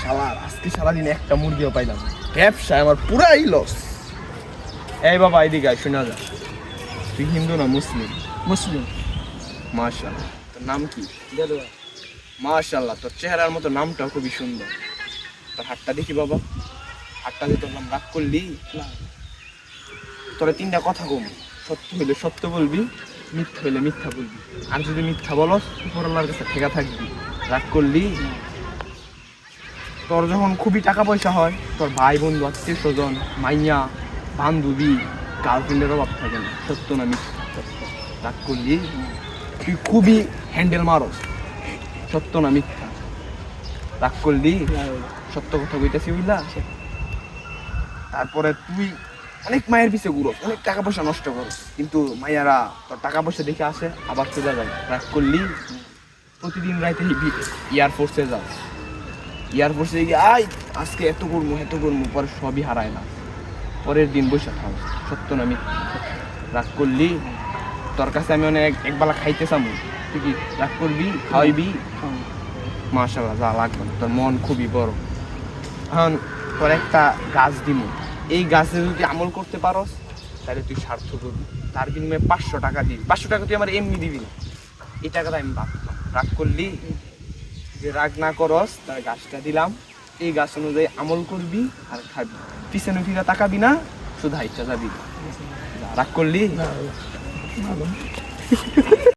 শালার আজকে সারাদিন একটা মুরগিও পাইলাম না। ব্যবসায় আমার পুরাই লস। এই বাবা এদিকে আয়, শোনা যা। তুই হিন্দু না মুসলিম? মুসলিম। মাশাআল্লাহ, তোর নাম কি? দেলোয়ার। মাশাআল্লাহ, তোর চেহারার মতো নামটাও খুবই সুন্দর। তোর হাতটা দেখি বাবা, হাতটা দিয়ে তোর নাম রাগ করলি? না। তোরা তিনটা কথা কম, সত্য হইলে সত্য বলবি, মিথ্যা হইলে মিথ্যা বলবি। আর যদি মিথ্যা বলস উপরওয়ালার কাছে ঠেকা থাকবি। রাগ করলি? তোর যখন খুবই টাকা পয়সা হয়, তোর ভাই বন্ধু আত্মীয় স্বজন মাইয়া বান্ধবী গার্লফ্রেন্ডের অভাব থাকে না। সত্য না মিথ্যা? রাগ করলি? তুই খুবই হ্যান্ডেল মারস। সত্য না মিথ্যা? রাগ করলি? সত্য কথা কইতেছি বুঝলা? তারপরে তুই অনেক মায়ের পিছে ঘুরো, অনেক টাকা পয়সা নষ্ট করো, কিন্তু মাইয়ারা তোর টাকা পয়সা দেখে আসে আবার চলে যায়। রাগ করলি? প্রতিদিন রাইতে এয়ারফোর্সে যাস, এয়ারফোর্সে গিয়ে আই আজকে এত করবো পরে সবই হারায় না, পরের দিন বসে খাও। সত্য না মিথ্যা? রাগ করলি? তোর কাছে আমি অনেক একবেলা খাইতে চামু, তুই কি রাগ করবি? খাওয়াইবি? মাশাআল্লাহ, যা লাগবে না, তোর মন খুবই বড়। এখন তোর একটা গাছ দিমু, এই গাছে যদি আমল করতে পারস তাহলে তুই স্বার্থ করবি। তার বিনিময়ে 500 টাকা দিবি। 500 টাকা তুই আমার এমনি দিবি না, এই টাকাটা আমি ভাবতাম। রাগ করলি? যে রাগ না করস তার গাছটা দিলাম, এই গাছ অনুযায়ী আমল করবি আর খাবি। পিছনে ফিরে তাকাবি না, শুধু হাইটা যাবি। রাগ করলি?